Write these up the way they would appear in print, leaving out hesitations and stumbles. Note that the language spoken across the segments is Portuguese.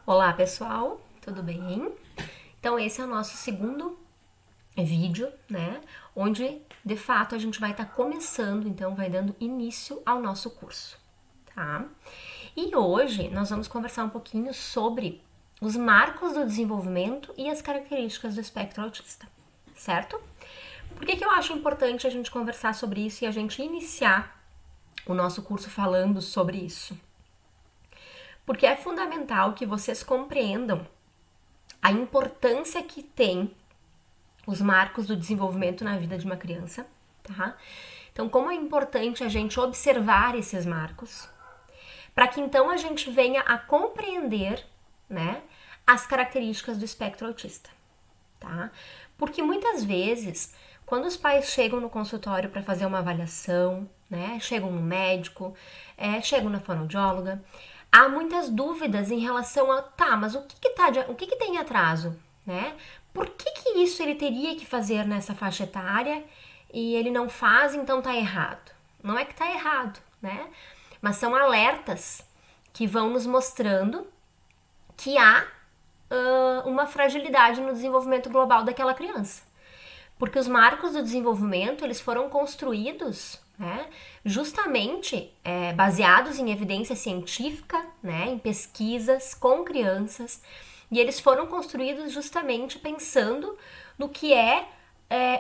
Olá pessoal, tudo bem? Então esse é o nosso segundo vídeo, né? Onde de fato a gente vai estar começando, então vai dando início ao nosso curso, tá? E hoje nós vamos conversar um pouquinho sobre os marcos do desenvolvimento e as características do espectro autista, certo? Por que eu acho importante a gente conversar sobre isso e a gente iniciar o nosso curso falando sobre isso? Porque é fundamental que vocês compreendam a importância que tem os marcos do desenvolvimento na vida de uma criança, tá? Então, como é importante a gente observar esses marcos, para que então a gente venha a compreender, né, as características do espectro autista, tá? Porque muitas vezes, quando os pais chegam no consultório para fazer uma avaliação, né, chegam no médico, chegam na fonoaudióloga, há muitas dúvidas em relação a, mas o que tem atraso, né? Por que isso ele teria que fazer nessa faixa etária e ele não faz, então tá errado? Não é que tá errado, né? Mas são alertas que vão nos mostrando que há uma fragilidade no desenvolvimento global daquela criança. Porque os marcos do desenvolvimento, eles foram construídos, né, justamente baseados em evidência científica, né, em pesquisas com crianças, e eles foram construídos justamente pensando no que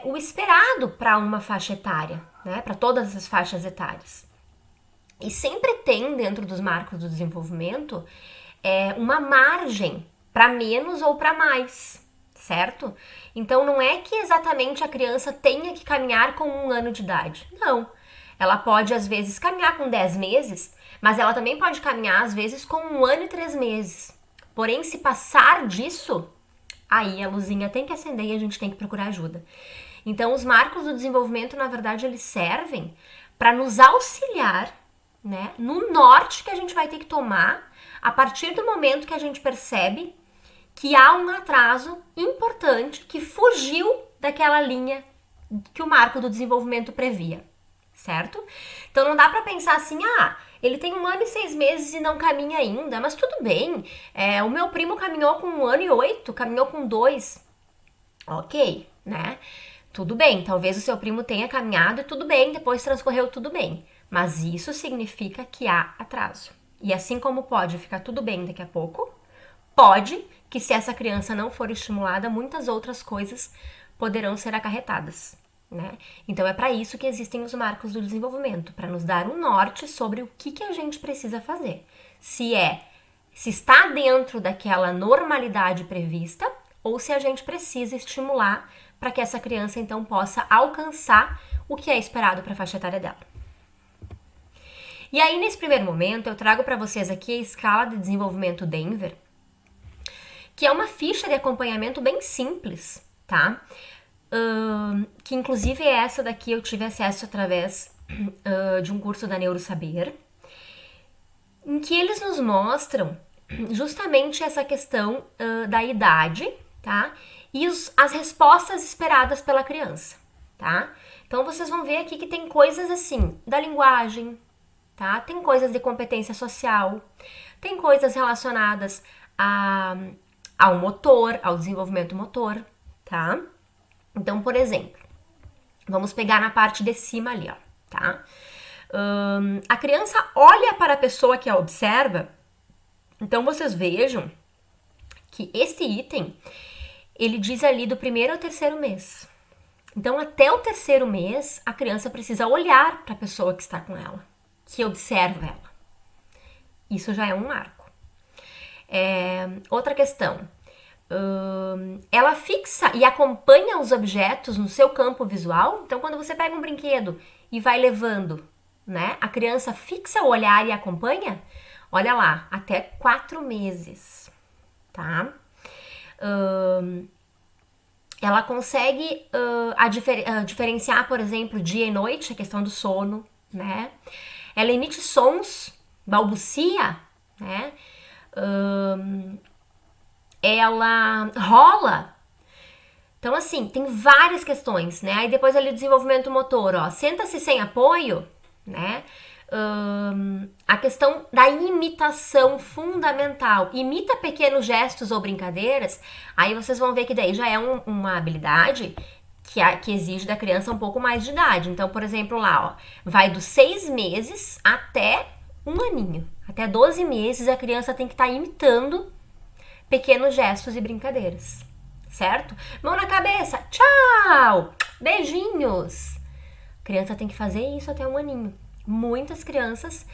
o esperado para uma faixa etária, né, para todas as faixas etárias. E sempre tem dentro dos marcos do desenvolvimento uma margem para menos ou para mais, certo? Então não é que exatamente a criança tenha que caminhar com 1 ano de idade, não. Ela pode às vezes caminhar com 10 meses, mas ela também pode caminhar às vezes com 1 ano e 3 meses. Porém, se passar disso, aí a luzinha tem que acender e a gente tem que procurar ajuda. Então os marcos do desenvolvimento, na verdade, eles servem para nos auxiliar, né, no norte que a gente vai ter que tomar a partir do momento que a gente percebe que há um atraso importante que fugiu daquela linha que o marco do desenvolvimento previa, certo? Então não dá para pensar assim, ele tem 1 ano e 6 meses e não caminha ainda, mas tudo bem, o meu primo caminhou com 1 ano e 8, caminhou com 2, ok, né? Tudo bem, talvez o seu primo tenha caminhado e tudo bem, depois transcorreu tudo bem, mas isso significa que há atraso. E assim como pode ficar tudo bem daqui a pouco, pode que se essa criança não for estimulada, muitas outras coisas poderão ser acarretadas, né? Então é para isso que existem os marcos do desenvolvimento, para nos dar um norte sobre o que a gente precisa fazer. Se está dentro daquela normalidade prevista ou se a gente precisa estimular para que essa criança então possa alcançar o que é esperado para a faixa etária dela. E aí, nesse primeiro momento, eu trago para vocês aqui a escala de desenvolvimento Denver, que é uma ficha de acompanhamento bem simples, tá? Que inclusive essa daqui eu tive acesso através de um curso da Neurosaber, em que eles nos mostram justamente essa questão da idade, tá? E as respostas esperadas pela criança, tá? Então vocês vão ver aqui que tem coisas assim, da linguagem, tá? Tem coisas de competência social, tem coisas relacionadas ao motor, ao desenvolvimento motor, tá? Então, por exemplo, vamos pegar na parte de cima ali, ó, tá? A criança olha para a pessoa que a observa, então vocês vejam que esse item, ele diz ali do 1º ao 3º mês. Então, até o 3º mês, a criança precisa olhar para a pessoa que está com ela, que observa ela. Isso já é um marco. Outra questão, ela fixa e acompanha os objetos no seu campo visual. Então, quando você pega um brinquedo e vai levando, né, a criança fixa o olhar e acompanha, olha lá, até 4 meses, tá? Ela consegue diferenciar, por exemplo, dia e noite, a questão do sono, né? Ela emite sons, balbucia, né? Ela rola. Então, assim, tem várias questões, né? Aí depois ali o desenvolvimento motor, ó, senta-se sem apoio, né? A questão da imitação fundamental. Imita pequenos gestos ou brincadeiras, aí vocês vão ver que daí já é uma habilidade que exige da criança um pouco mais de idade. Então, por exemplo, lá, ó, vai dos 6 meses até 1 aninho. Até 12 meses a criança tem que estar imitando pequenos gestos e brincadeiras, certo? Mão na cabeça, tchau, beijinhos. A criança tem que fazer isso até 1 aninho. Muitas crianças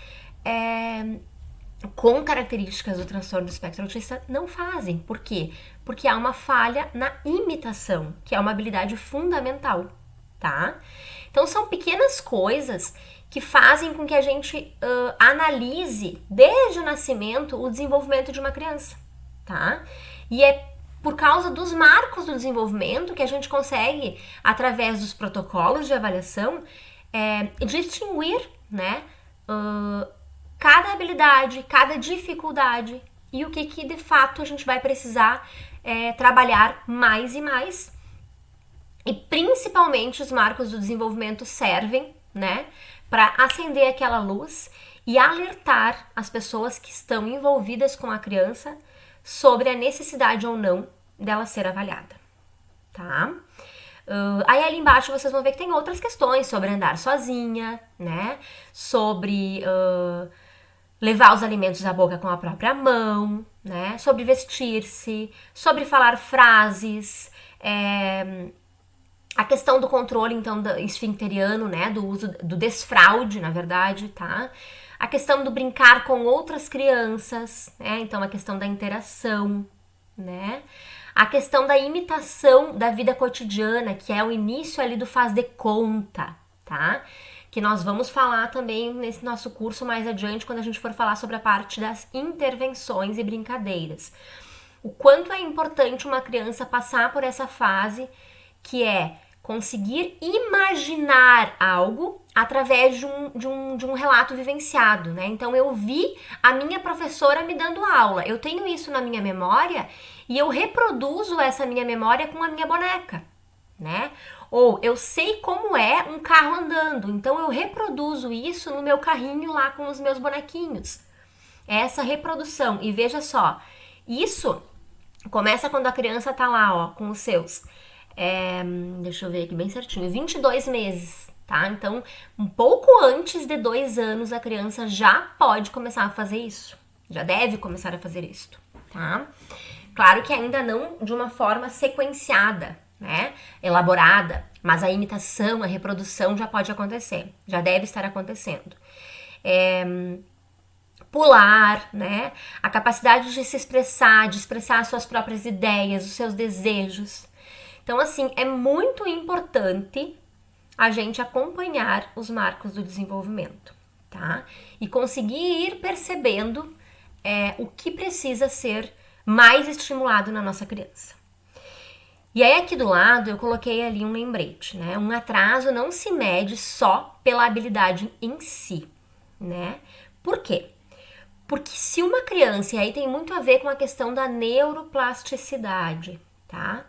com características do transtorno do espectro autista não fazem. Por quê? Porque há uma falha na imitação, que é uma habilidade fundamental, tá? Então são pequenas coisas que fazem com que a gente analise desde o nascimento o desenvolvimento de uma criança, tá? E é por causa dos marcos do desenvolvimento que a gente consegue, através dos protocolos de avaliação, distinguir, né, cada habilidade, cada dificuldade e o que de fato a gente vai precisar trabalhar mais e mais. E principalmente os marcos do desenvolvimento servem, né, para acender aquela luz e alertar as pessoas que estão envolvidas com a criança sobre a necessidade ou não dela ser avaliada, tá? Aí ali embaixo vocês vão ver que tem outras questões sobre andar sozinha, né? Sobre levar os alimentos à boca com a própria mão, né? Sobre vestir-se, sobre falar frases, a questão do controle, então, esfincteriano, né? Do uso, do desfraude, na verdade, tá? A questão do brincar com outras crianças, né? Então, a questão da interação, né? A questão da imitação da vida cotidiana, que é o início ali do faz de conta, tá? Que nós vamos falar também nesse nosso curso mais adiante, quando a gente for falar sobre a parte das intervenções e brincadeiras. O quanto é importante uma criança passar por essa fase, que é conseguir imaginar algo através de um relato vivenciado, né? Então, eu vi a minha professora me dando aula, eu tenho isso na minha memória e eu reproduzo essa minha memória com a minha boneca, né? Ou eu sei como é um carro andando, então eu reproduzo isso no meu carrinho lá com os meus bonequinhos. É essa reprodução. E veja só, isso começa quando a criança tá lá, ó, com os seus... deixa eu ver aqui bem certinho, 22 meses, tá? Então, um pouco antes de 2 anos, a criança já pode começar a fazer isso. Já deve começar a fazer isso, tá? Claro que ainda não de uma forma sequenciada, né? Elaborada, mas a imitação, a reprodução já pode acontecer, já deve estar acontecendo. Pular, né? A capacidade de se expressar, de expressar as suas próprias ideias, os seus desejos. Então, assim, é muito importante a gente acompanhar os marcos do desenvolvimento, tá? E conseguir ir percebendo o que precisa ser mais estimulado na nossa criança. E aí, aqui do lado, eu coloquei ali um lembrete, né? Um atraso não se mede só pela habilidade em si, né? Por quê? Porque se uma criança, e aí tem muito a ver com a questão da neuroplasticidade, tá?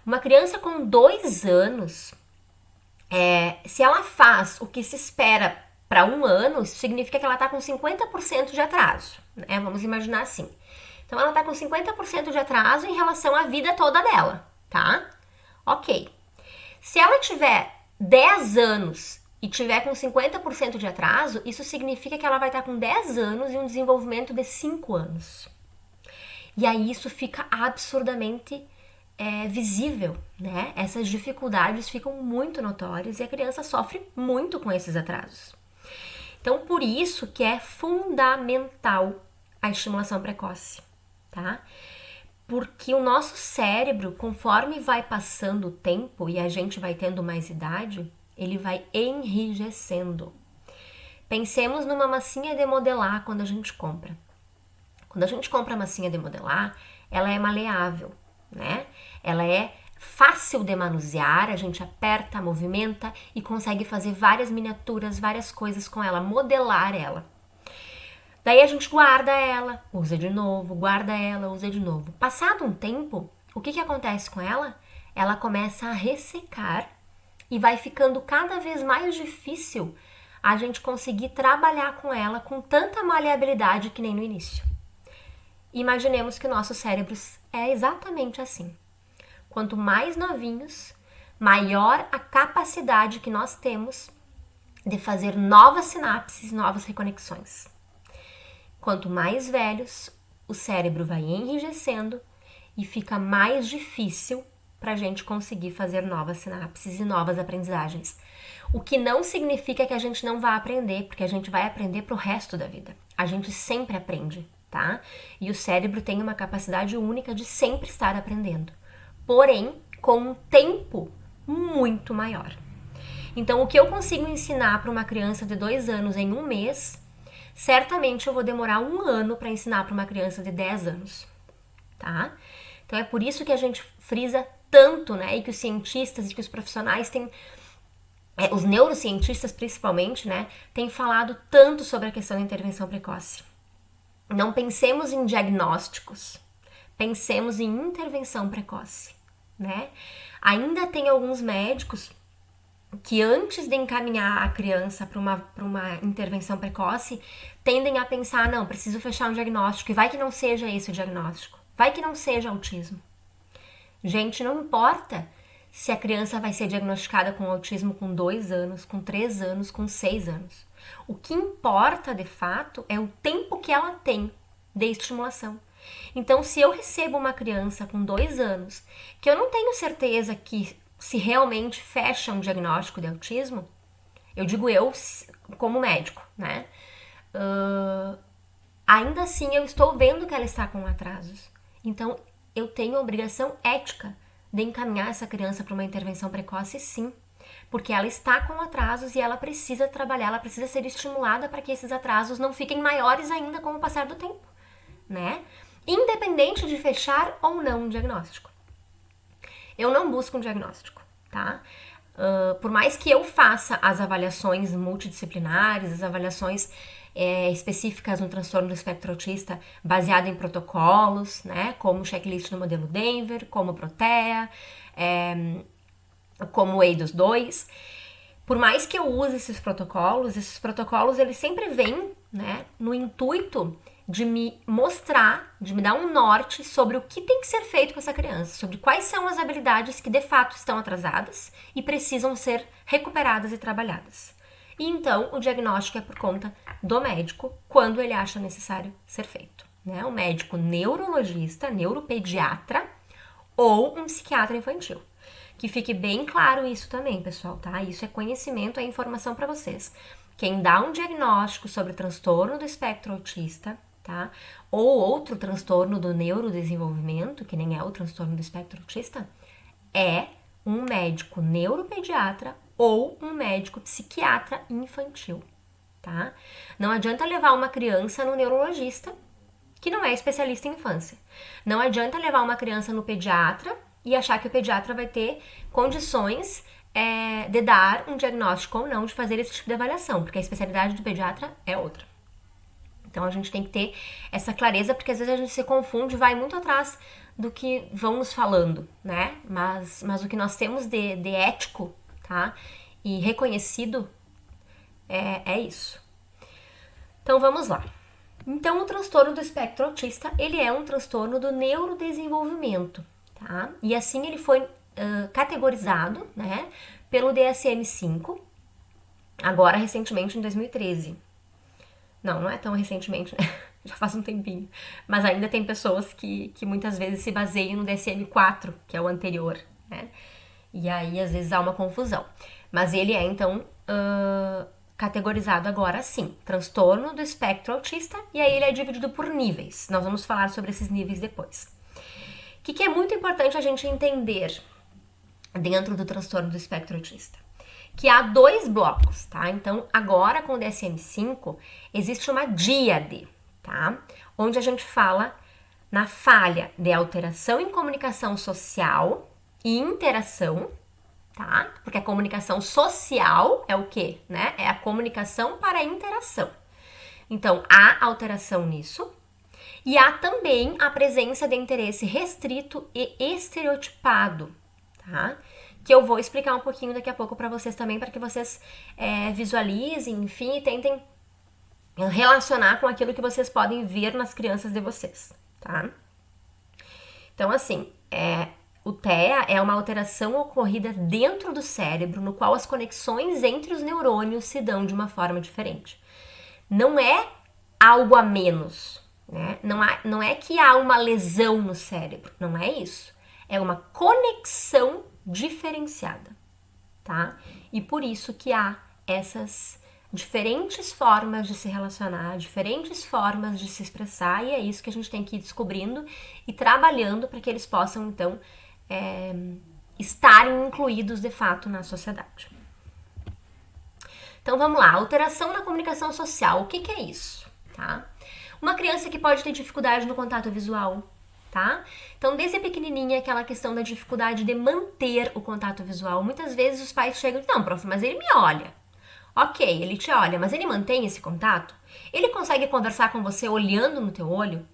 Uma criança com 2 anos, se ela faz o que se espera para 1 ano, isso significa que ela está com 50% de atraso, né? Vamos imaginar assim. Então, ela está com 50% de atraso em relação à vida toda dela, tá? Ok. Se ela tiver 10 anos e tiver com 50% de atraso, isso significa que ela vai estar com 10 anos e um desenvolvimento de 5 anos. E aí isso fica absurdamente visível, né? Essas dificuldades ficam muito notórias e a criança sofre muito com esses atrasos. Então, por isso que é fundamental a estimulação precoce, tá? Porque o nosso cérebro, conforme vai passando o tempo e a gente vai tendo mais idade, ele vai enrijecendo. Pensemos numa massinha de modelar quando a gente compra. Quando a gente compra a massinha de modelar, ela é maleável, né? Ela é fácil de manusear, a gente aperta, movimenta e consegue fazer várias miniaturas, várias coisas com ela, modelar ela. Daí a gente guarda ela, usa de novo, guarda ela, usa de novo. Passado um tempo, o que acontece com ela? Ela começa a ressecar e vai ficando cada vez mais difícil a gente conseguir trabalhar com ela com tanta maleabilidade que nem no início. Imaginemos que o nosso cérebro é exatamente assim. Quanto mais novinhos, maior a capacidade que nós temos de fazer novas sinapses, novas reconexões. Quanto mais velhos, o cérebro vai enrijecendo e fica mais difícil para a gente conseguir fazer novas sinapses e novas aprendizagens. O que não significa que a gente não vai aprender, porque a gente vai aprender para o resto da vida. A gente sempre aprende, tá? E o cérebro tem uma capacidade única de sempre estar aprendendo. Porém, com um tempo muito maior. Então, o que eu consigo ensinar para uma criança de 2 anos em 1 mês, certamente eu vou demorar 1 ano para ensinar para uma criança de 10 anos, tá? Então, é por isso que a gente frisa tanto, né? E que os cientistas e que os profissionais têm, os neurocientistas principalmente, né? Têm falado tanto sobre a questão da intervenção precoce. Não pensemos em diagnósticos, pensemos em intervenção precoce, né? Ainda tem alguns médicos que antes de encaminhar a criança para uma intervenção precoce, tendem a pensar, não, preciso fechar um diagnóstico, e vai que não seja esse o diagnóstico, vai que não seja autismo. Gente, não importa se a criança vai ser diagnosticada com autismo com 2 anos, com 3 anos, com 6 anos. O que importa, de fato, é o tempo que ela tem de estimulação. Então, se eu recebo uma criança com 2 anos, que eu não tenho certeza que se realmente fecha um diagnóstico de autismo, eu digo eu como médico, né? Ainda assim, eu estou vendo que ela está com atrasos. Então, eu tenho a obrigação ética de encaminhar essa criança para uma intervenção precoce, sim. Porque ela está com atrasos e ela precisa trabalhar, ela precisa ser estimulada para que esses atrasos não fiquem maiores ainda com o passar do tempo, né? Independente de fechar ou não um diagnóstico. Eu não busco um diagnóstico, tá? Por mais que eu faça as avaliações multidisciplinares, as avaliações específicas no transtorno do espectro autista baseado em protocolos, né? Como o checklist do modelo Denver, como o Protea, como o EIDOS-2. Por mais que eu use esses protocolos eles sempre vêm, né, no intuito de me mostrar, de me dar um norte sobre o que tem que ser feito com essa criança, sobre quais são as habilidades que de fato estão atrasadas e precisam ser recuperadas e trabalhadas. E então o diagnóstico é por conta do médico quando ele acha necessário ser feito, né? Um médico neurologista, neuropediatra ou um psiquiatra infantil. Que fique bem claro isso também, pessoal, tá? Isso é conhecimento, é informação para vocês. Quem dá um diagnóstico sobre transtorno do espectro autista, tá? Ou outro transtorno do neurodesenvolvimento, que nem é o transtorno do espectro autista, é um médico neuropediatra ou um médico psiquiatra infantil, tá? Não adianta levar uma criança no neurologista, que não é especialista em infância. Não adianta levar uma criança no pediatra e achar que o pediatra vai ter condições de dar um diagnóstico ou não, de fazer esse tipo de avaliação, porque a especialidade do pediatra é outra. Então a gente tem que ter essa clareza, porque às vezes a gente se confunde e vai muito atrás do que vão nos falando, né? Mas o que nós temos de ético, tá? E reconhecido é isso. Então vamos lá. Então o transtorno do espectro autista, ele é um transtorno do neurodesenvolvimento, tá? E assim ele foi categorizado, né, pelo DSM-5, agora recentemente em 2013. Não é tão recentemente, né? Já faz um tempinho. Mas ainda tem pessoas que muitas vezes se baseiam no DSM-4, que é o anterior, né? E aí às vezes há uma confusão. Mas ele é então categorizado agora assim, transtorno do espectro autista, e aí ele é dividido por níveis. Nós vamos falar sobre esses níveis depois. O que é muito importante a gente entender dentro do transtorno do espectro autista? Que há 2 blocos, tá? Então, agora com o DSM-5, existe uma díade, tá? Onde a gente fala na falha de alteração em comunicação social e interação, tá? Porque a comunicação social é o quê, né? É a comunicação para a interação. Então, há alteração nisso. E há também a presença de interesse restrito e estereotipado, tá? que eu vou explicar um pouquinho daqui a pouco para vocês também, para que vocês visualizem, enfim, e tentem relacionar com aquilo que vocês podem ver nas crianças de vocês, tá? Então, assim, o TEA é uma alteração ocorrida dentro do cérebro, no qual as conexões entre os neurônios se dão de uma forma diferente. Não é algo a menos, né? Não é que há uma lesão no cérebro, não é isso. É uma conexão diferenciada, tá? E por isso que há essas diferentes formas de se relacionar, diferentes formas de se expressar, e é isso que a gente tem que ir descobrindo e trabalhando para que eles possam, então, estarem incluídos de fato na sociedade. Então vamos lá, alteração na comunicação social, o que é isso? Tá? Uma criança que pode ter dificuldade no contato visual, tá? Então desde pequenininha aquela questão da dificuldade de manter o contato visual, muitas vezes os pais chegam e dizem, não, prof, mas ele me olha. Ok, ele te olha, mas ele mantém esse contato? Ele consegue conversar com você olhando no teu olho?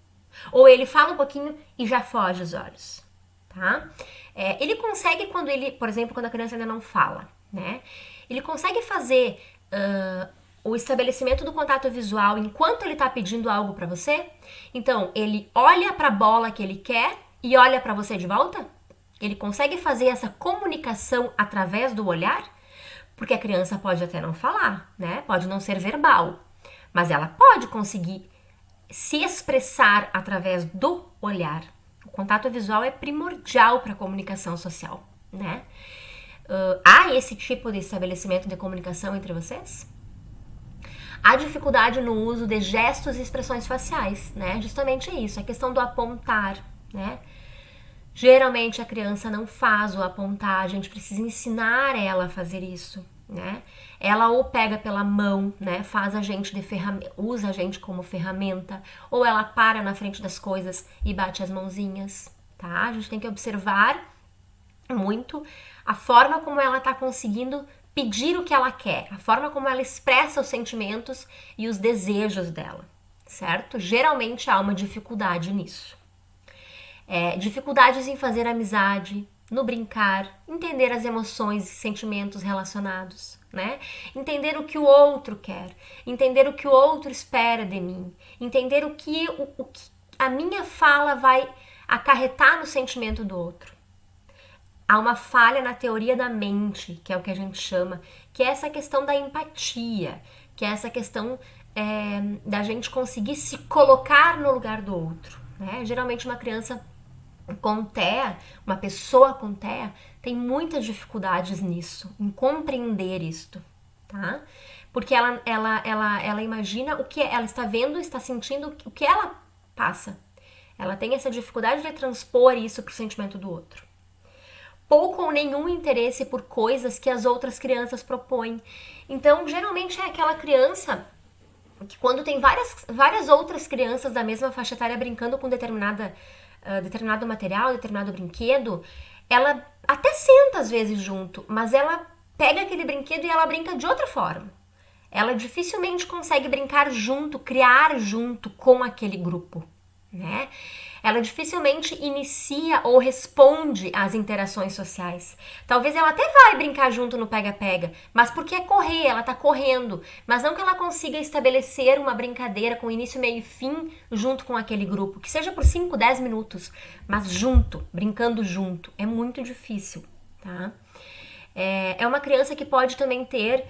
Ou ele fala um pouquinho e já foge os olhos, tá? Ele consegue quando ele, por exemplo, quando a criança ainda não fala, né? Ele consegue fazer o estabelecimento do contato visual enquanto ele tá pedindo algo pra você? Então, ele olha pra bola que ele quer e olha pra você de volta? Ele consegue fazer essa comunicação através do olhar? Porque a criança pode até não falar, né? Pode não ser verbal, mas ela pode conseguir se expressar através do olhar. O contato visual é primordial para a comunicação social, né? Há esse tipo de estabelecimento de comunicação entre vocês? Há dificuldade no uso de gestos e expressões faciais, né? Justamente isso, a questão do apontar, né? Geralmente a criança não faz o apontar, a gente precisa ensinar ela a fazer isso, né? Ela ou pega pela mão, né? Faz a gente usa a gente como ferramenta, ou ela para na frente das coisas e bate as mãozinhas, tá? A gente tem que observar muito a forma como ela tá conseguindo pedir o que ela quer, a forma como ela expressa os sentimentos e os desejos dela, certo? Geralmente há uma dificuldade nisso. Dificuldades em fazer amizade, no brincar, entender as emoções e sentimentos relacionados, né? Entender o que o outro quer, entender o que o outro espera de mim, entender o que a minha fala vai acarretar no sentimento do outro. Há uma falha na teoria da mente, que é o que a gente chama, que é essa questão da empatia, que é essa questão da gente conseguir se colocar no lugar do outro, né? Geralmente uma criança com TEA, uma pessoa com TEA, tem muitas dificuldades nisso, em compreender isto, tá? Porque ela imagina o que ela está vendo, está sentindo, o que ela passa. Ela tem essa dificuldade de transpor isso para o sentimento do outro. Pouco ou nenhum interesse por coisas que as outras crianças propõem. Então, geralmente é aquela criança que quando tem várias outras crianças da mesma faixa etária brincando com determinado material, determinado brinquedo, ela até senta às vezes junto, mas ela pega aquele brinquedo e ela brinca de outra forma. Ela dificilmente consegue brincar junto, criar junto com aquele grupo, né? Ela dificilmente inicia ou responde às interações sociais. Talvez ela até vai brincar junto no pega-pega, mas porque é correr, ela tá correndo. Mas não que ela consiga estabelecer uma brincadeira com início, meio e fim junto com aquele grupo. Que seja por 5, 10 minutos, mas junto, brincando junto. É muito difícil, tá? É uma criança que pode também ter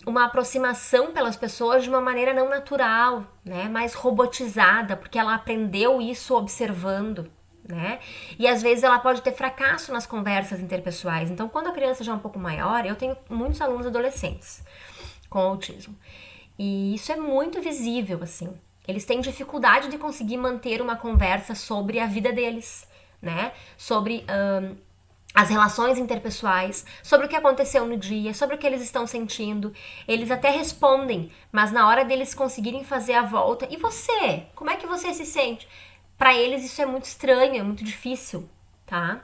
uma aproximação pelas pessoas de uma maneira não natural, né? Mais robotizada, porque ela aprendeu isso observando, né? E às vezes ela pode ter fracasso nas conversas interpessoais. Então, quando a criança já é um pouco maior, eu tenho muitos alunos adolescentes com autismo. E isso é muito visível, assim. Eles têm dificuldade de conseguir manter uma conversa sobre a vida deles, né? Sobre as relações interpessoais, sobre o que aconteceu no dia, sobre o que eles estão sentindo. Eles até respondem, mas na hora deles conseguirem fazer a volta, e você? Como é que você se sente? Para eles isso é muito estranho, é muito difícil, tá?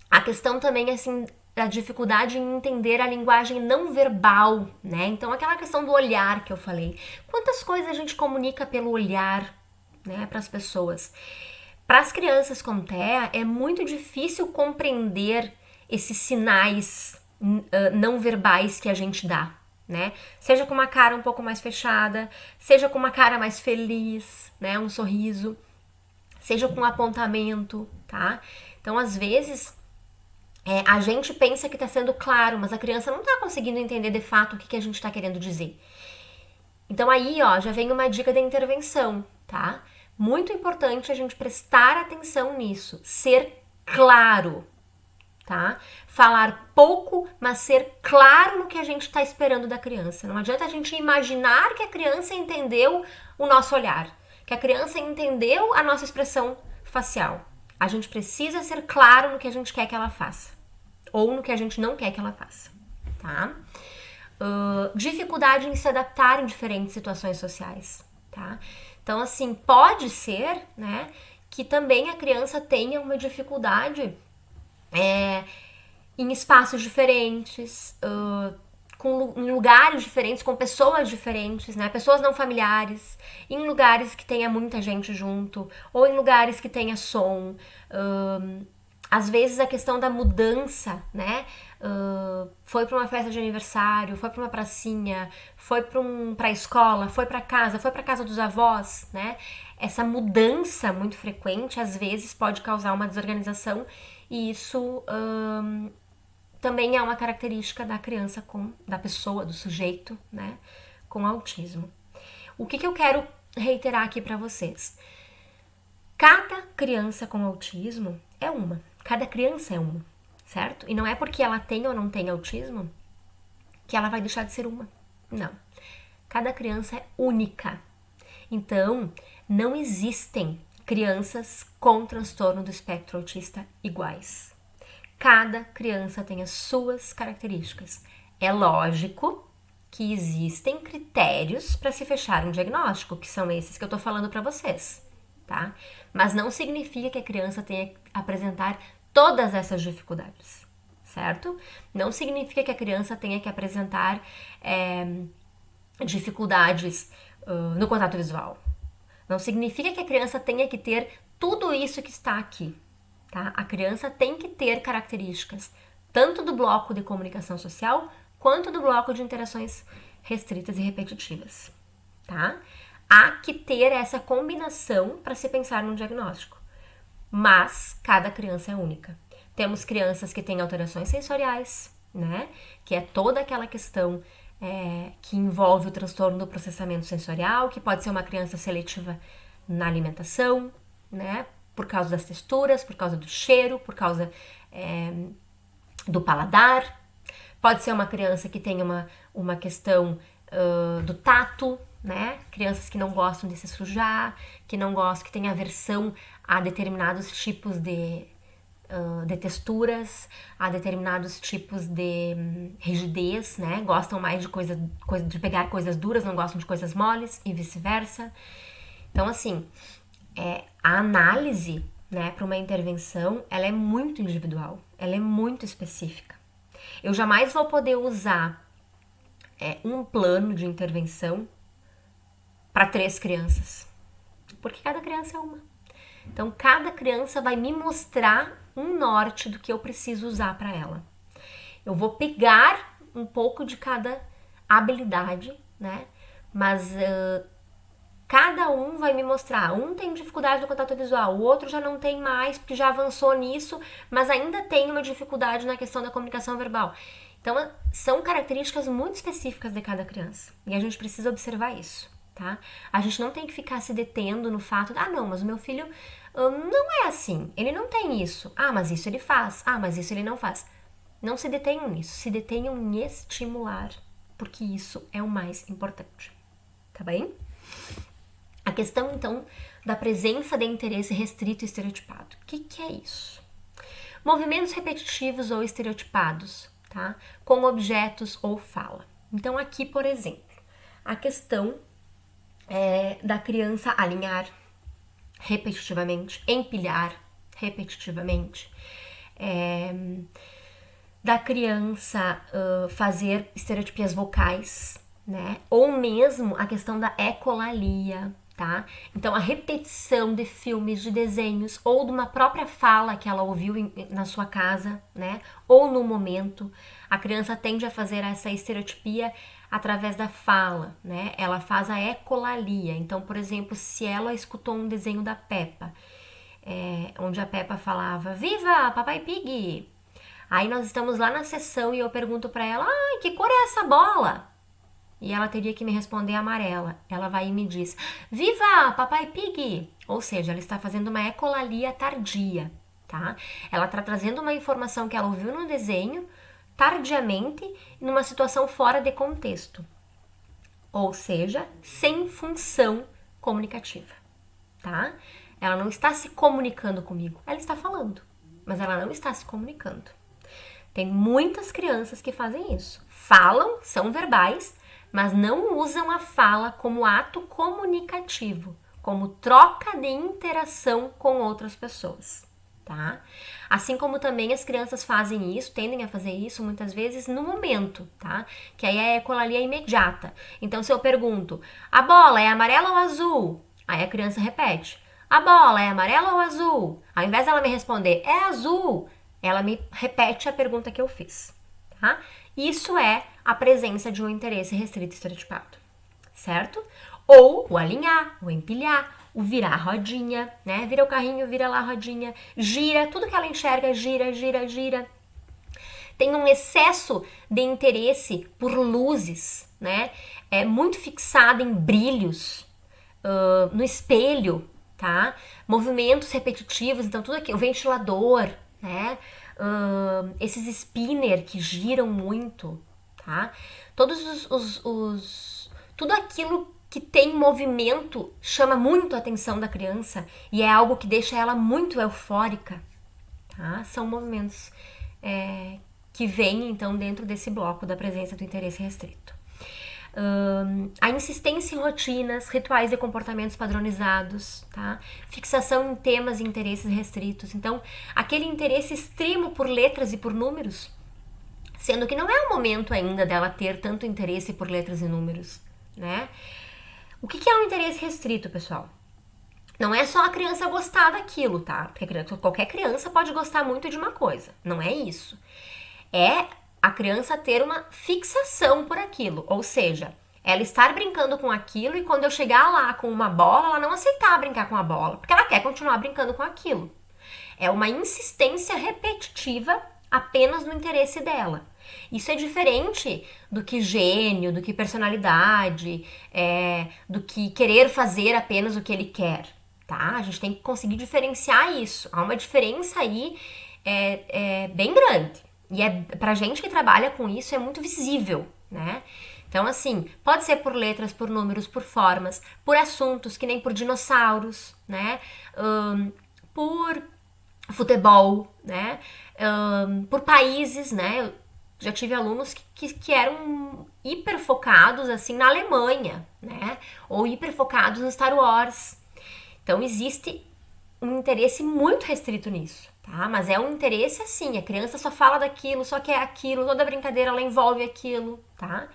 A questão também, assim, da dificuldade em entender a linguagem não verbal, né? Então, aquela questão do olhar que eu falei. Quantas coisas a gente comunica pelo olhar, né, para as pessoas? Para as crianças com TEA, é muito difícil compreender esses sinais não verbais que a gente dá, né? Seja com uma cara um pouco mais fechada, seja com uma cara mais feliz, né? Um sorriso, seja com um apontamento, tá? Então, às vezes, a gente pensa que está sendo claro, mas a criança não está conseguindo entender de fato o que a gente está querendo dizer. Então, aí, ó, já vem uma dica de intervenção, tá? Muito importante a gente prestar atenção nisso, ser claro, tá? Falar pouco, mas ser claro no que a gente está esperando da criança. Não adianta a gente imaginar que a criança entendeu o nosso olhar, que a criança entendeu a nossa expressão facial. A gente precisa ser claro no que a gente quer que ela faça, ou no que a gente não quer que ela faça, tá? Dificuldade em se adaptar em diferentes situações sociais, tá? Então, assim, pode ser, né, que também a criança tenha uma dificuldade em espaços diferentes, em lugares diferentes, com pessoas diferentes, né? Pessoas não familiares, em lugares que tenha muita gente junto, ou em lugares que tenha som. Às vezes a questão da mudança, né? Foi para uma festa de aniversário, foi para uma pracinha, foi para a escola, foi para casa dos avós, né? Essa mudança muito frequente, às vezes, pode causar uma desorganização e isso também é uma característica da criança da pessoa, do sujeito, né? Com autismo. O que eu quero reiterar aqui para vocês? Cada criança com autismo é uma. Cada criança é uma, certo? E não é porque ela tem ou não tem autismo que ela vai deixar de ser uma. Não. Cada criança é única. Então, não existem crianças com transtorno do espectro autista iguais. Cada criança tem as suas características. É lógico que existem critérios para se fechar um diagnóstico, que são esses que eu tô falando para vocês, tá? Mas não significa que a criança tenha que apresentar todas essas dificuldades, certo? Não significa que a criança tenha que apresentar dificuldades no contato visual. Não significa que a criança tenha que ter tudo isso que está aqui, tá? A criança tem que ter características tanto do bloco de comunicação social quanto do bloco de interações restritas e repetitivas, tá? Há que ter essa combinação para se pensar num diagnóstico, mas cada criança é única. Temos crianças que têm alterações sensoriais, né? Que é toda aquela questão que envolve o transtorno do processamento sensorial, que pode ser uma criança seletiva na alimentação, né? Por causa das texturas, por causa do cheiro, por causa do paladar. Pode ser uma criança que tenha uma questão do tato, né? Crianças que não gostam de se sujar, que não gostam, que têm aversão a determinados tipos de texturas, a determinados tipos de rigidez, né? Gostam mais de pegar coisas duras, não gostam de coisas moles e vice-versa. Então, assim, a análise, né, para uma intervenção, ela é muito individual, ela é muito específica. Eu jamais vou poder usar um plano de intervenção para 3 crianças, porque cada criança é uma. Então, cada criança vai me mostrar um norte do que eu preciso usar para ela. Eu vou pegar um pouco de cada habilidade, né? Mas cada um vai me mostrar. Um tem dificuldade no contato visual, o outro já não tem mais, porque já avançou nisso, mas ainda tem uma dificuldade na questão da comunicação verbal. Então, são características muito específicas de cada criança. E a gente precisa observar isso, tá? A gente não tem que ficar se detendo no fato de, não, mas o meu filho não é assim. Ele não tem isso. Mas isso ele faz. Mas isso ele não faz. Não se detenham nisso. Se detenham em estimular, porque isso é o mais importante. Tá bem? A questão, então, da presença de interesse restrito e estereotipado. O que é isso? Movimentos repetitivos ou estereotipados, tá? Com objetos ou fala. Então, aqui, por exemplo, a questão da criança alinhar repetitivamente, empilhar repetitivamente, da criança fazer estereotipias vocais, né? Ou mesmo a questão da ecolalia, tá? Então, a repetição de filmes, de desenhos, ou de uma própria fala que ela ouviu na sua casa, né? Ou no momento, a criança tende a fazer essa estereotipia através da fala, né? Ela faz a ecolalia. Então, por exemplo, se ela escutou um desenho da Peppa, onde a Peppa falava, Viva, Papai Pig! Aí nós estamos lá na sessão e eu pergunto pra ela, ai, que cor é essa bola? E ela teria que me responder amarela. Ela vai e me diz, Viva, Papai Pig! Ou seja, ela está fazendo uma ecolalia tardia, tá? Ela está trazendo uma informação que ela ouviu no desenho, tardiamente, numa situação fora de contexto. Ou seja, sem função comunicativa, tá? Ela não está se comunicando comigo, ela está falando, mas ela não está se comunicando. Tem muitas crianças que fazem isso. Falam, são verbais, mas não usam a fala como ato comunicativo, como troca de interação com outras pessoas, tá? Assim como também as crianças fazem isso, tendem a fazer isso muitas vezes no momento, tá? Que aí é a ecolalia imediata. Então, se eu pergunto, a bola é amarela ou azul? Aí a criança repete, a bola é amarela ou azul? Ao invés dela me responder, é azul, ela me repete a pergunta que eu fiz, tá? Isso é a presença de um interesse restrito estereotipado, certo? Ou o alinhar, o empilhar, o virar a rodinha, né? Vira o carrinho, vira lá a rodinha, gira, tudo que ela enxerga, gira, gira, gira. Tem um excesso de interesse por luzes, né? É muito fixada em brilhos, no espelho, tá? Movimentos repetitivos, então tudo aqui, o ventilador, né? Esses spinner que giram muito, tá? Todos tudo aquilo que tem movimento chama muito a atenção da criança e é algo que deixa ela muito eufórica, tá? São movimentos que vêm, então, dentro desse bloco da presença do interesse restrito. A insistência em rotinas, rituais e comportamentos padronizados, tá? Fixação em temas e interesses restritos. Então, aquele interesse extremo por letras e por números, sendo que não é o momento ainda dela ter tanto interesse por letras e números, né? O que é um interesse restrito, pessoal? Não é só a criança gostar daquilo, tá? Porque qualquer criança pode gostar muito de uma coisa. Não é isso. É a criança ter uma fixação por aquilo. Ou seja, ela estar brincando com aquilo e quando eu chegar lá com uma bola, ela não aceitar brincar com a bola, porque ela quer continuar brincando com aquilo. É uma insistência repetitiva apenas no interesse dela. Isso é diferente do que gênio, do que personalidade, do que querer fazer apenas o que ele quer, tá? A gente tem que conseguir diferenciar isso. Há uma diferença aí bem grande. E pra gente que trabalha com isso é muito visível, né? Então, assim, pode ser por letras, por números, por formas, por assuntos, que nem por dinossauros, né? Por futebol, né? Por países, né? Eu já tive alunos que eram hiper focados, assim, na Alemanha, né? Ou hiper focados no Star Wars. Então, existe um interesse muito restrito nisso, tá? Mas é um interesse assim, a criança só fala daquilo, só quer aquilo, toda brincadeira ela envolve aquilo, tá?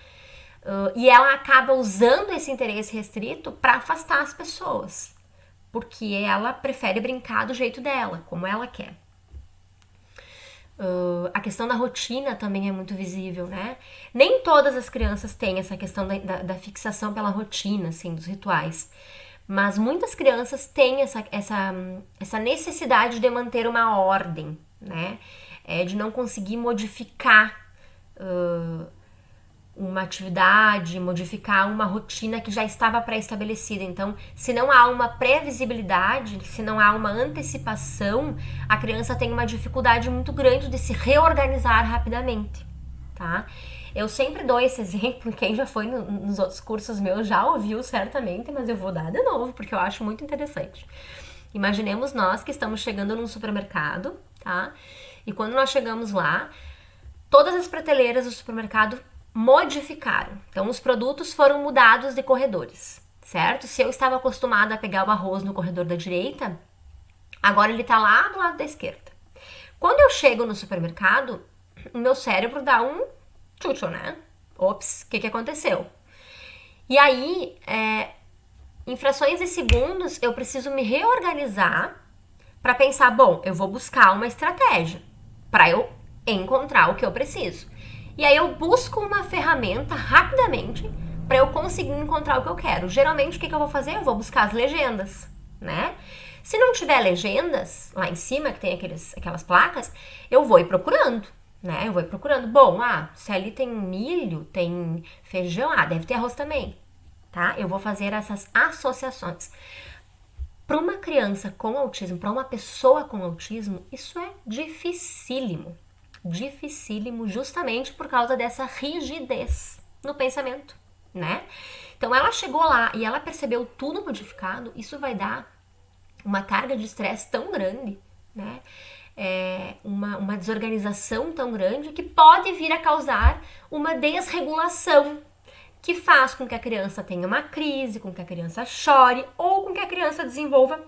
E ela acaba usando esse interesse restrito para afastar as pessoas, porque ela prefere brincar do jeito dela, como ela quer. A questão da rotina também é muito visível, né? Nem todas as crianças têm essa questão da fixação pela rotina, assim, dos rituais. Mas muitas crianças têm essa necessidade de manter uma ordem, né? De não conseguir modificar uma atividade, modificar uma rotina que já estava pré-estabelecida. Então, se não há uma previsibilidade, se não há uma antecipação, a criança tem uma dificuldade muito grande de se reorganizar rapidamente, tá? Eu sempre dou esse exemplo, quem já foi nos outros cursos meus já ouviu certamente, mas eu vou dar de novo, porque eu acho muito interessante. Imaginemos nós que estamos chegando num supermercado, tá? E quando nós chegamos lá, todas as prateleiras do supermercado modificaram. Então, os produtos foram mudados de corredores, certo? Se eu estava acostumada a pegar o arroz no corredor da direita, agora ele tá lá do lado da esquerda. Quando eu chego no supermercado, o meu cérebro dá um tchutchu, né? Ops, o que aconteceu? E aí, em frações de segundos, eu preciso me reorganizar para pensar, bom, eu vou buscar uma estratégia para eu encontrar o que eu preciso. E aí eu busco uma ferramenta rapidamente para eu conseguir encontrar o que eu quero. Geralmente, o que eu vou fazer? Eu vou buscar as legendas, né? Se não tiver legendas lá em cima, que tem aquelas placas, eu vou ir procurando, né? Eu vou ir procurando. Bom, se ali tem milho, tem feijão, deve ter arroz também, tá? Eu vou fazer essas associações. Para uma criança com autismo, para uma pessoa com autismo, isso é dificílimo. Dificílimo justamente por causa dessa rigidez no pensamento, né? Então ela chegou lá e ela percebeu tudo modificado, isso vai dar uma carga de estresse tão grande, né? Uma desorganização tão grande que pode vir a causar uma desregulação que faz com que a criança tenha uma crise, com que a criança chore ou com que a criança desenvolva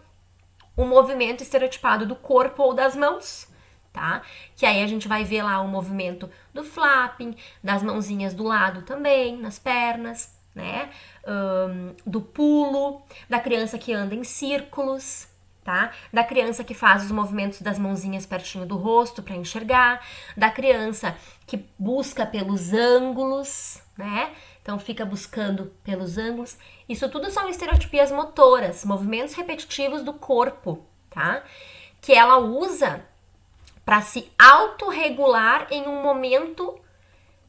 um movimento estereotipado do corpo ou das mãos, tá? Que aí a gente vai ver lá o movimento do flapping, das mãozinhas do lado também, nas pernas, né? Do pulo, da criança que anda em círculos, tá? Da criança que faz os movimentos das mãozinhas pertinho do rosto para enxergar, da criança que busca pelos ângulos, né? Então fica buscando pelos ângulos. Isso tudo são estereotipias motoras, movimentos repetitivos do corpo, tá? Que ela usa para se autorregular em um momento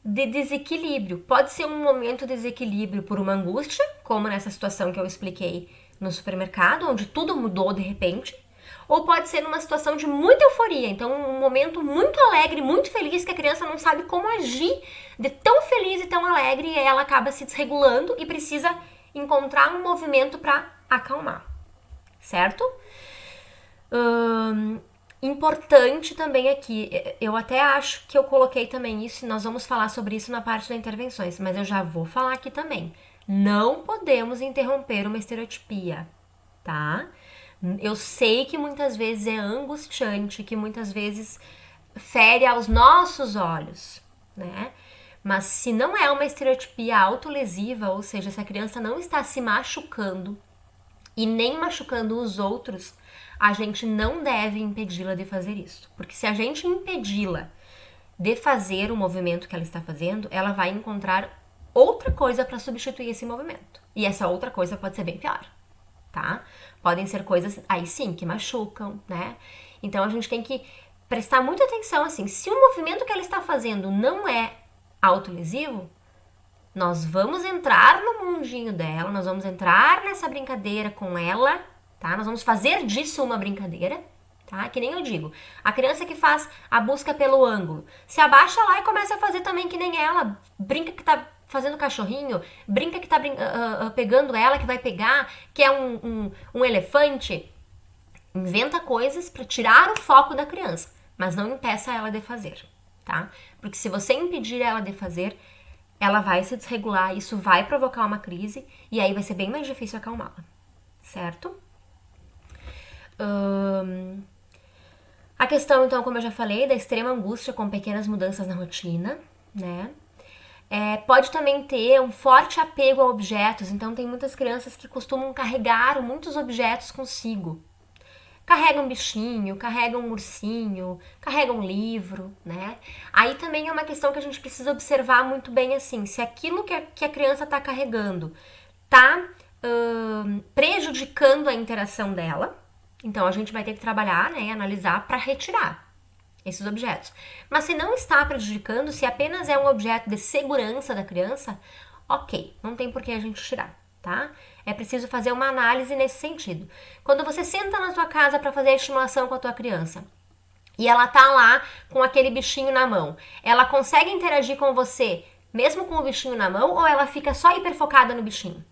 de desequilíbrio. Pode ser um momento de desequilíbrio por uma angústia, como nessa situação que eu expliquei no supermercado, onde tudo mudou de repente, ou pode ser numa situação de muita euforia, então um momento muito alegre, muito feliz, que a criança não sabe como agir, de tão feliz e tão alegre, e ela acaba se desregulando e precisa encontrar um movimento para acalmar, certo? Importante também aqui, eu até acho que eu coloquei também isso, e nós vamos falar sobre isso na parte das intervenções, mas eu já vou falar aqui também. Não podemos interromper uma estereotipia, tá? Eu sei que muitas vezes é angustiante, que muitas vezes fere aos nossos olhos, né? Mas se não é uma estereotipia autolesiva, ou seja, se a criança não está se machucando e nem machucando os outros, a gente não deve impedi-la de fazer isso. Porque se a gente impedi-la de fazer o movimento que ela está fazendo, ela vai encontrar outra coisa para substituir esse movimento. E essa outra coisa pode ser bem pior, tá? Podem ser coisas, aí sim, que machucam, né? Então a gente tem que prestar muita atenção, assim, se o movimento que ela está fazendo não é autolesivo, nós vamos entrar no mundinho dela, nós vamos entrar nessa brincadeira com ela, tá? Nós vamos fazer disso uma brincadeira, tá? Que nem eu digo, a criança que faz a busca pelo ângulo, se abaixa lá e começa a fazer também que nem ela, brinca que tá fazendo cachorrinho, brinca que tá pegando ela, que vai pegar, que é um elefante. Inventa coisas para tirar o foco da criança, mas não impeça ela de fazer, tá? Porque se você impedir ela de fazer, ela vai se desregular, isso vai provocar uma crise e aí vai ser bem mais difícil acalmá-la, certo? A questão, então, como eu já falei, da extrema angústia com pequenas mudanças na rotina, né? Pode também ter um forte apego a objetos, então tem muitas crianças que costumam carregar muitos objetos consigo. Carrega um bichinho, carrega um ursinho, carrega um livro, né? Aí também é uma questão que a gente precisa observar muito bem, assim, se aquilo que a criança está carregando está prejudicando a interação dela, então a gente vai ter que trabalhar, né, e analisar para retirar esses objetos. Mas se não está prejudicando, se apenas é um objeto de segurança da criança, ok, não tem por que a gente tirar, tá? É preciso fazer uma análise nesse sentido. Quando você senta na tua casa para fazer a estimulação com a tua criança e ela tá lá com aquele bichinho na mão, ela consegue interagir com você mesmo com o bichinho na mão ou ela fica só hiperfocada no bichinho?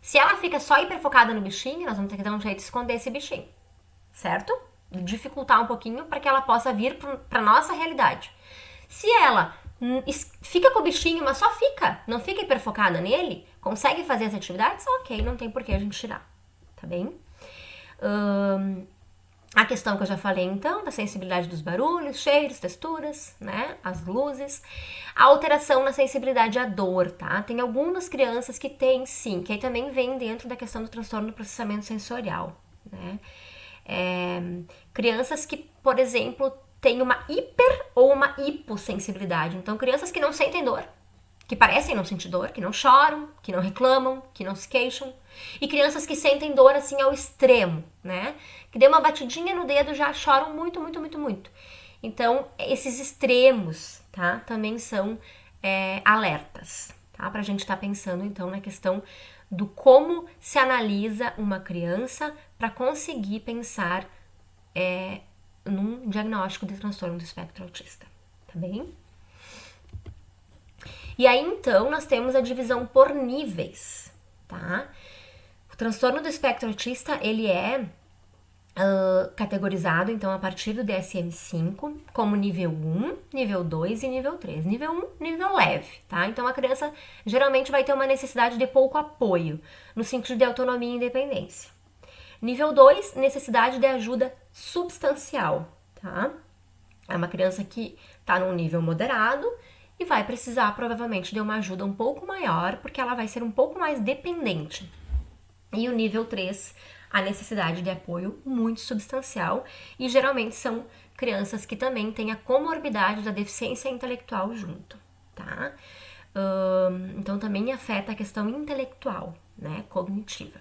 Se ela fica só hiperfocada no bichinho, nós vamos ter que dar um jeito de esconder esse bichinho, certo? Dificultar um pouquinho para que ela possa vir para nossa realidade. Se ela fica com o bichinho, mas só fica, não fica hiperfocada nele, consegue fazer as atividades, ok, não tem por que a gente tirar, tá bem? A questão que eu já falei, então, da sensibilidade dos barulhos, cheiros, texturas, né? As luzes. A alteração na sensibilidade à dor, tá? Tem algumas crianças que têm, sim, que aí também vem dentro da questão do transtorno do processamento sensorial, né? Crianças que, por exemplo, têm uma hiper ou uma hipossensibilidade. Então, crianças que não sentem dor, que parecem não sentir dor, que não choram, que não reclamam, que não se queixam. E crianças que sentem dor assim ao extremo, né? Que deu uma batidinha no dedo já choram muito, muito, muito, muito. Então, esses extremos, tá? Também são alertas, tá? Pra gente estar pensando, então, na questão do como se analisa uma criança para conseguir pensar num diagnóstico de transtorno do espectro autista, tá bem? E aí, então, nós temos a divisão por níveis, tá? O transtorno do espectro autista, ele é categorizado, então, a partir do DSM-5, como nível 1, nível 2 e nível 3. Nível 1, nível leve, tá? Então, a criança geralmente vai ter uma necessidade de pouco apoio, no sentido de autonomia e independência. Nível 2, necessidade de ajuda substancial, tá? É uma criança que tá num nível moderado e vai precisar, provavelmente, de uma ajuda um pouco maior, porque ela vai ser um pouco mais dependente. E o nível 3, a necessidade de apoio muito substancial, e geralmente são crianças que também têm a comorbidade da deficiência intelectual junto, tá? Então também afeta a questão intelectual, né, cognitiva.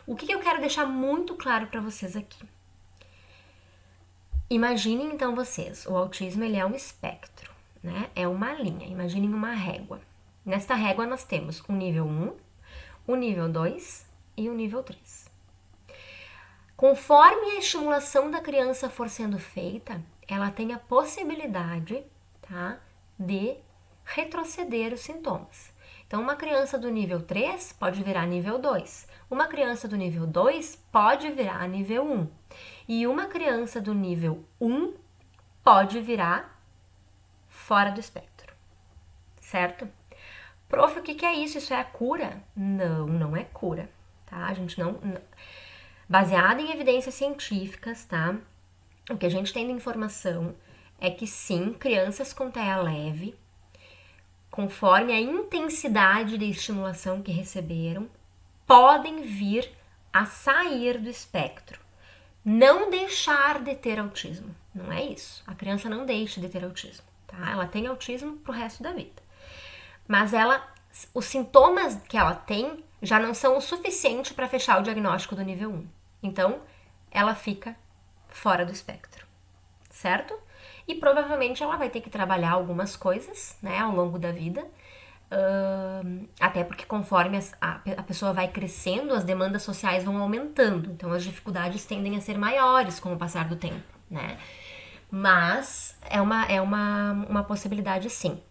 O que eu quero deixar muito claro para vocês aqui? Imaginem então vocês, o autismo ele é um espectro, né? É uma linha, imaginem uma régua. Nesta régua nós temos o nível 1, o nível 2 e o nível 3. Conforme a estimulação da criança for sendo feita, ela tem a possibilidade, tá, de retroceder os sintomas. Então, uma criança do nível 3 pode virar nível 2. Uma criança do nível 2 pode virar nível 1. E uma criança do nível 1 pode virar fora do espectro. Certo? Prof, o que é isso? Isso é a cura? Não, não é cura, tá? A gente não... Baseado em evidências científicas, tá? O que a gente tem de informação é que sim, crianças com TEA leve, conforme a intensidade de estimulação que receberam, podem vir a sair do espectro. Não deixar de ter autismo, não é isso. A criança não deixa de ter autismo, tá? Ela tem autismo pro resto da vida. Mas os sintomas que ela tem já não são o suficiente para fechar o diagnóstico do nível 1. Então, ela fica fora do espectro, certo? E provavelmente ela vai ter que trabalhar algumas coisas, né, ao longo da vida, até porque conforme a pessoa vai crescendo, as demandas sociais vão aumentando, então as dificuldades tendem a ser maiores com o passar do tempo, né? Mas é uma possibilidade sim.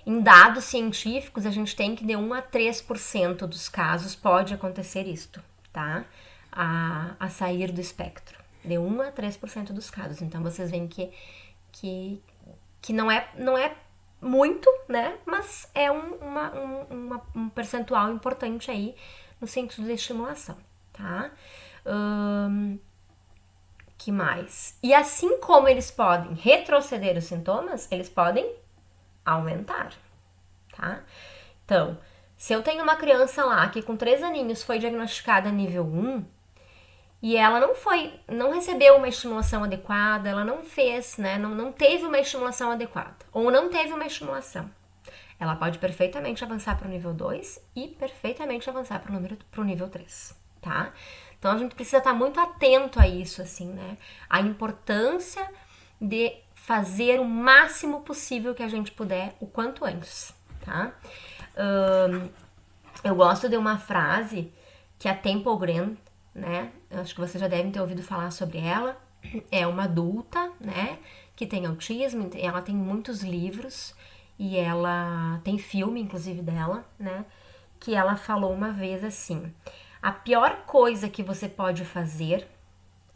Em dados científicos, a gente tem que de 1 a 3% dos casos pode acontecer isto, tá? A sair do espectro. De 1 a 3% dos casos. Então, vocês veem que não é muito, né? Mas é um percentual importante aí no sentido de estimulação, tá? Que mais? E assim como eles podem retroceder os sintomas, eles podem aumentar, tá? Então, se eu tenho uma criança lá que com 3 aninhos foi diagnosticada nível 1 e ela não recebeu uma estimulação adequada, ela não fez, né? Não teve uma estimulação adequada ou não teve uma estimulação, ela pode perfeitamente avançar para o nível 2 e perfeitamente avançar para o nível 3, tá? Então, a gente precisa estar muito atento a isso, assim, né? A importância de fazer o máximo possível que a gente puder o quanto antes, tá? Eu gosto de uma frase que a Temple Grandin, né? Eu acho que vocês já devem ter ouvido falar sobre ela. É uma adulta, né? Que tem autismo, ela tem muitos livros e ela tem filme, inclusive, dela, né? Que ela falou uma vez assim: a pior coisa que você pode fazer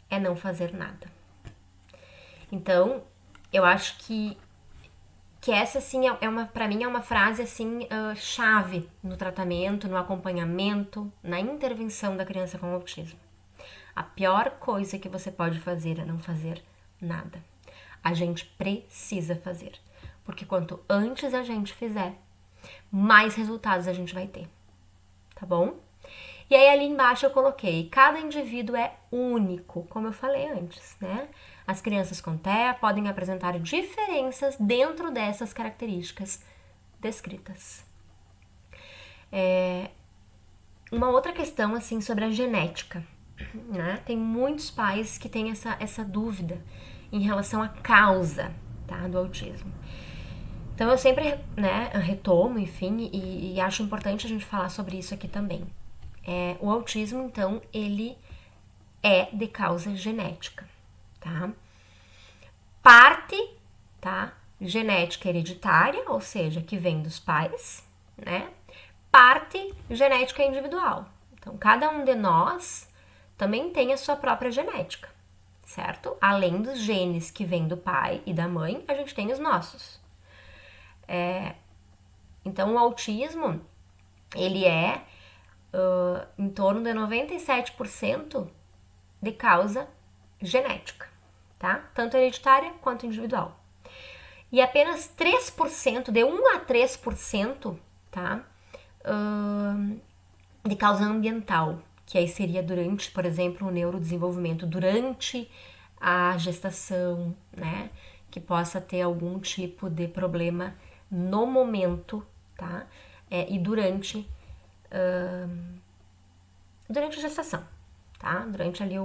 é não fazer nada. Então, eu acho que essa, assim, pra mim é uma frase, assim, chave no tratamento, no acompanhamento, na intervenção da criança com autismo. A pior coisa que você pode fazer é não fazer nada. A gente precisa fazer, porque quanto antes a gente fizer, mais resultados a gente vai ter, tá bom? E aí ali embaixo eu coloquei, cada indivíduo é único, como eu falei antes, né? As crianças com TEA podem apresentar diferenças dentro dessas características descritas. Uma outra questão, assim, sobre a genética, né? Tem muitos pais que têm essa dúvida em relação à causa, tá, do autismo. Então eu sempre, né, retomo, enfim, e acho importante a gente falar sobre isso aqui também. O autismo, então, ele é de causa genética, tá? Parte, tá, genética hereditária, ou seja, que vem dos pais, né? Parte genética individual. Então, cada um de nós também tem a sua própria genética, certo? Além dos genes que vêm do pai e da mãe, a gente tem os nossos. Então, o autismo, ele é em torno de 97% de causa genética, tá? Tanto hereditária quanto individual. E apenas 3%, de 1 a 3%, tá? De causa ambiental, que aí seria durante, por exemplo, o neurodesenvolvimento, durante a gestação, né? Que possa ter algum tipo de problema no momento, tá? E durante a gestação, tá? Durante ali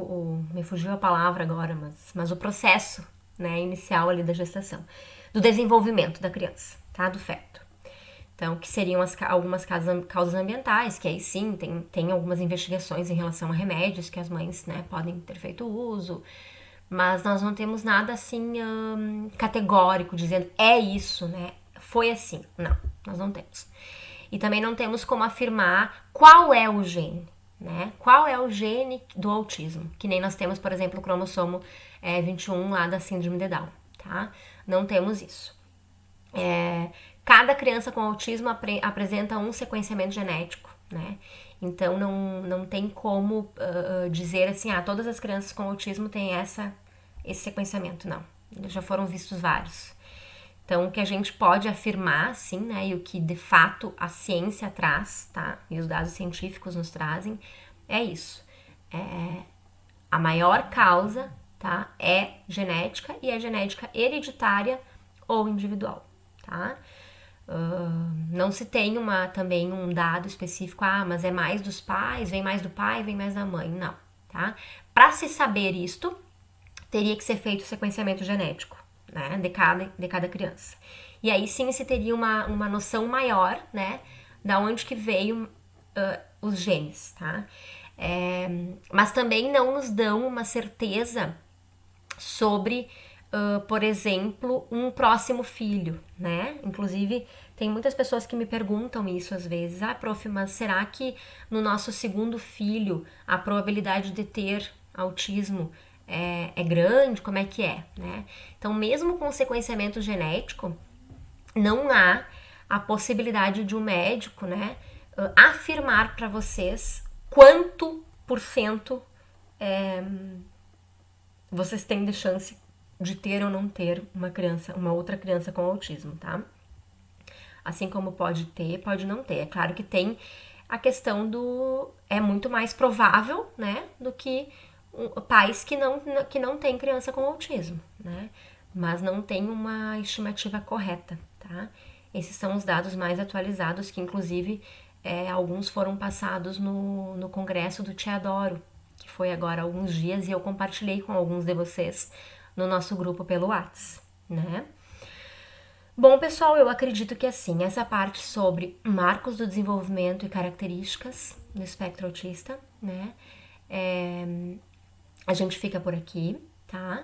me fugiu a palavra agora, mas o processo, né, inicial ali da gestação, do desenvolvimento da criança, tá? Do feto. Então, que seriam algumas causas ambientais, que aí sim, tem algumas investigações em relação a remédios que as mães, né, podem ter feito uso, mas nós não temos nada assim categórico dizendo é isso, né? Foi assim. Não, nós não temos. E também não temos como afirmar qual é o gene, né? Qual é o gene do autismo? Que nem nós temos, por exemplo, o cromossomo 21 lá da síndrome de Down, tá? Não temos isso. Cada criança com autismo apresenta um sequenciamento genético, né? Então não tem como dizer assim, todas as crianças com autismo têm esse sequenciamento, não. Já foram vistos vários. Então, o que a gente pode afirmar, assim, né, e o que de fato a ciência traz, tá, e os dados científicos nos trazem, é isso. A maior causa, tá, é genética, e é genética hereditária ou individual, tá? Não se tem também um dado específico, mas é mais dos pais, vem mais do pai, vem mais da mãe, não, tá? Para se saber isto, teria que ser feito o sequenciamento genético, né, de cada criança. E aí sim se teria uma noção maior, né, da onde que veio os genes, tá? Mas também não nos dão uma certeza sobre, por exemplo, um próximo filho, né? Inclusive, tem muitas pessoas que me perguntam isso às vezes. Prof, mas será que no nosso segundo filho a probabilidade de ter autismo é grande? Como é que é, né? Então, mesmo com sequenciamento genético, não há a possibilidade de um médico, né, afirmar para vocês quanto por cento vocês têm de chance de ter ou não ter uma outra criança com autismo, tá? Assim como pode ter, pode não ter. É claro que tem a questão é muito mais provável, né, do que pais que não têm criança com autismo, né? Mas não tem uma estimativa correta, tá? Esses são os dados mais atualizados, que inclusive alguns foram passados no congresso do Te Adoro, que foi agora há alguns dias, e eu compartilhei com alguns de vocês no nosso grupo pelo WhatsApp, né? Bom, pessoal, eu acredito que assim, essa parte sobre marcos do desenvolvimento e características do espectro autista, né? A gente fica por aqui, tá?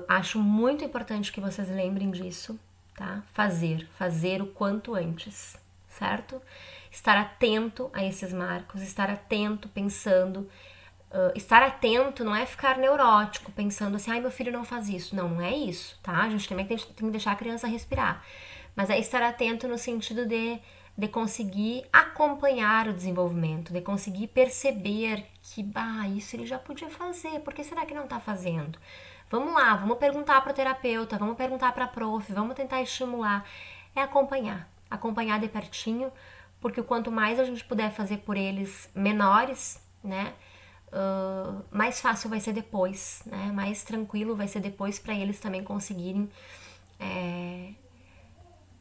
Acho muito importante que vocês lembrem disso, tá? Fazer o quanto antes, certo? Estar atento a esses marcos, estar atento, pensando. Estar atento não é ficar neurótico, pensando assim, meu filho não faz isso. Não é isso, tá? A gente também tem que deixar a criança respirar. Mas é estar atento no sentido de de conseguir acompanhar o desenvolvimento, de conseguir perceber que, isso ele já podia fazer, por que será que não está fazendo? Vamos lá, vamos perguntar para o terapeuta, vamos perguntar para a prof, vamos tentar estimular. É acompanhar de pertinho, porque quanto mais a gente puder fazer por eles menores, né, mais fácil vai ser depois, né, mais tranquilo vai ser depois para eles também conseguirem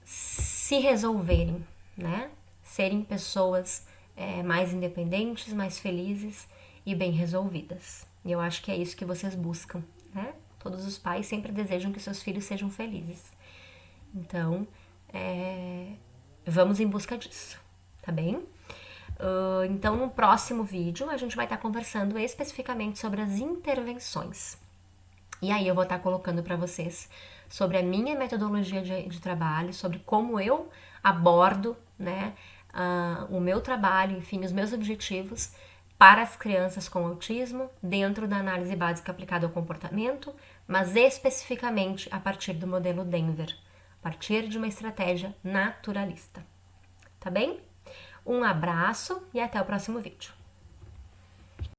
se resolverem, né, serem pessoas mais independentes, mais felizes e bem resolvidas. E eu acho que é isso que vocês buscam, né? Todos os pais sempre desejam que seus filhos sejam felizes. Então, vamos em busca disso, tá bem? Então, no próximo vídeo, a gente vai estar conversando especificamente sobre as intervenções. E aí eu vou estar colocando para vocês sobre a minha metodologia de trabalho, sobre como eu abordo, né, o meu trabalho, enfim, os meus objetivos para as crianças com autismo, dentro da análise básica aplicada ao comportamento, mas especificamente a partir do modelo Denver, a partir de uma estratégia naturalista. Tá bem? Um abraço e até o próximo vídeo.